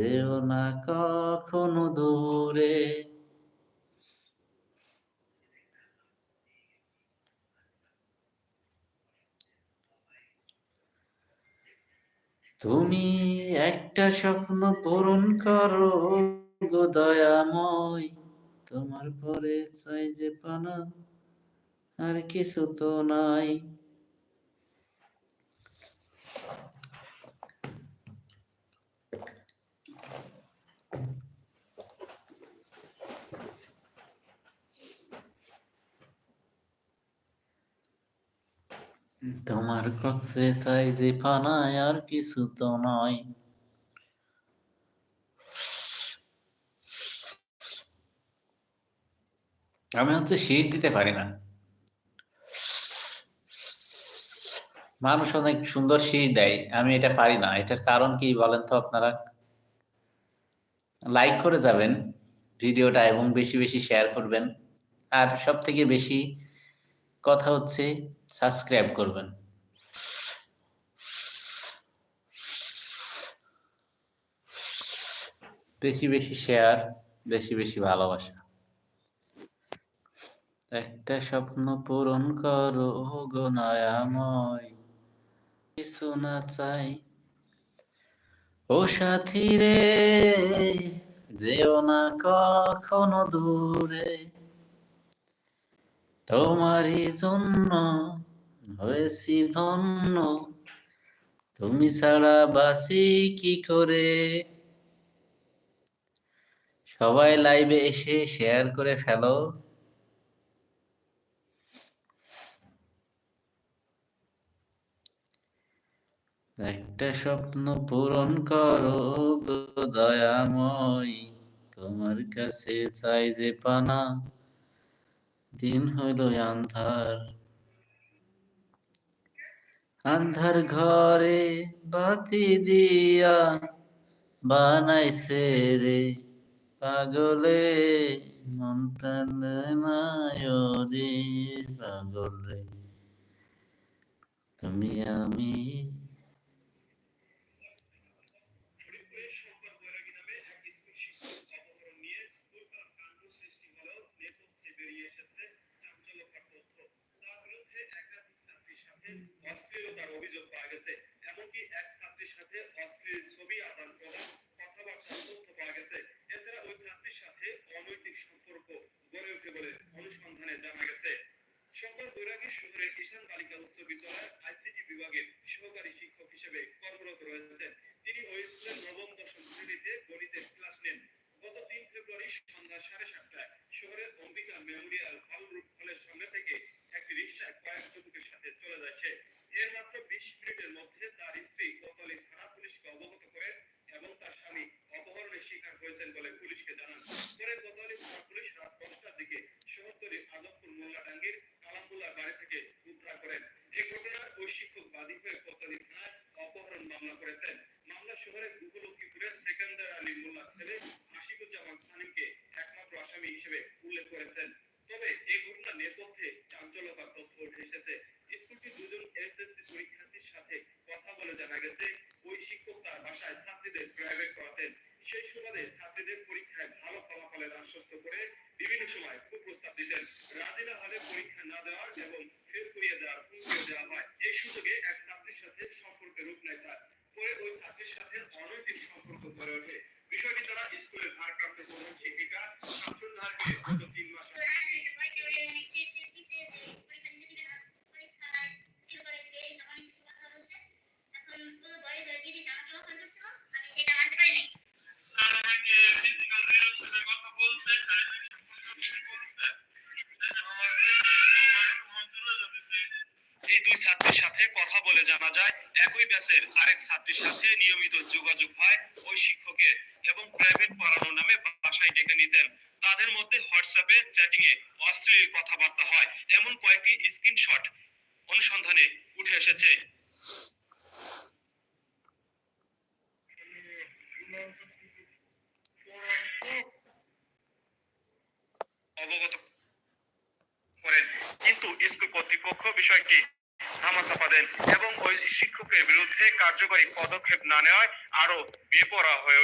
যেও না কখনো দূরে। তুমি একটা স্বপ্ন পূরণ করো গো দয়াময়, তোমার পরে চাই যে পানা, আর কিছু তো নাই। তোমার কাছে চাই যে পানায়, আর কিছু তো নয়। আমি হচ্ছে শীষ দিতে পারি না। মানুষ অনেক সুন্দর শীষ দেয়, আমি এটা পারি না। এটার কারণ কি বলেন তো আপনারা? লাইক করে যাবেন ভিডিওটা এবং বেশি বেশি শেয়ার করবেন। আর সব থেকে বেশি কথা হচ্ছে সাবস্ক্রাইব করবেন। বেশি বেশি শেয়ার, বেশি বেশি ভালোবাসা। একটা স্বপ্ন পূরণ করো গো দয়াময়, কিছু না চাই। ও সাথী রে, যেও না কখনো দূরে, তোমারই জন্য হয়েছি ধন্য, তুমি ছাড়া বাঁচি কি করে। সবাই লাইভে এসে শেয়ার করে ফেলো। একটা স্বপ্ন পূরণ করো গো দয়াময়, তোমার কাছে চাই যে পানা, দিন হইল আন্ধার। আন্ধার ঘরে বাতি দিয়া বানাইছে রে পাগলে, মনটা নাই রে পাগলে। তুমি আমি অশ্লীলতার অভিযোগ পাওয়া গেছে। এমনকি এক ছাত্রীর সাথে অশ্লীল ছবি আদান প্রদান, কথাবার্তার তথ্য পাওয়া গেছে। এছাড়া ওই ছাত্রীর সাথে অনৈতিক সম্পর্ক গড়ে ওঠে বলে অনুসন্ধানে জানা গেছে। সকল বৈরাগী শহরের ঈশান বালিকা উচ্চ বিদ্যালয়ের আইসিটি বিভাগের সহকারী শিক্ষক হিসেবে কর্মরত রয়েছেন। তিনি ওই স্কুলের নবম দশম শ্রেণীতে গণিতের ক্লাস নেন। গত ৩ ফেব্রুয়ারি সন্ধ্যা 7:30টায় শহরের অম্বিকা মেমোরিয়াল হলের সামনে থেকে একটি রিকশায় কয়েক যুবকের সাথে চলে যায় সে। এর মাত্র 20 মিনিটের মধ্যে তার স্ত্রী কোতোয়ালি থানা পুলিশকে অবগত করেন এবং তার স্বামী অপহরণের শিকার হয়েছেন বলে পুলিশকে জানান। পরে কোতোয়ালি থানা পুলিশ রাত 10টার দিকে শহরতলির আদবপুর মোল্লাডাঙ্গির কালামুল্লার বাড়ি থেকে উদ্ধার করেন। এই ঘটনায় ওই শিক্ষক বাদী হয়ে কোতোয়ালি থানায় অপহরণ মামলা করেছেন। মামলা শহরের উপলক্ষীপুরের সেকেন্দার আলী মোল্লার ছেলে আশিকুজ্জামান সানিমকে একমাত্র আসামি হিসেবে উল্লেখ করেছেন। তবে এই ঘটনার নেপথ্যে চাঞ্চল্যকর তথ্য উঠে এসেছে। স্কুলটির দুজন এসএসসি পরীক্ষার্থীর সাথে কথা বলে জানা গেছে ওই শিক্ষক তার বাসায় ছাত্রীদের প্রাইভেট পড়াতেন। সেই সুবাদে ছাত্রীদের পরীক্ষায় ভালো ফলাফলের আশ্বস্ত করে বিভিন্ন সময় কুপ্রস্তাব দিতেন। রাজি না হলে পরীক্ষা না দেওয়ার এবং ফেল করিয়ে দেওয়ার হুমকিও দেওয়া হয়। এই সুযোগে এক ছাত্রীর সাথে সম্পর্কের রূপ নেয় তার। পরে ওই ছাত্রীর সাথে অনৈতিক সম্পর্ক গড়ে ওঠে। বিষয়টি তারা স্কুলের ভারপ্রাপ্ত প্রধান শিক্ষিকা শামসুন নাহারকে গত 3 মাস এই দুই ছাত্রীর সাথে কথা বলে জানা যায় একই ব্যাচের আরেক ছাত্রীর সাথে নিয়মিত যোগাযোগ হয় ওই শিক্ষকের এবং প্রাইভেট পড়ানোর নামে বাসায় ডেকে নিতেন। তাদের মধ্যে হোয়াটসঅ্যাপে চ্যাটিং এ অশ্লীল কথাবার্তা হয় এমন কয়েকটি স্ক্রিনশট অনুসন্ধানে উঠে এসেছে। অবগত করেন, কিন্তু স্কুল কর্তৃপক্ষ বিষয়টি ধামাচাপা দেন এবং ওই শিক্ষকের বিরুদ্ধে কার্যকরী পদক্ষেপ না নেওয়ায় আরো বেপরোয়া হয়ে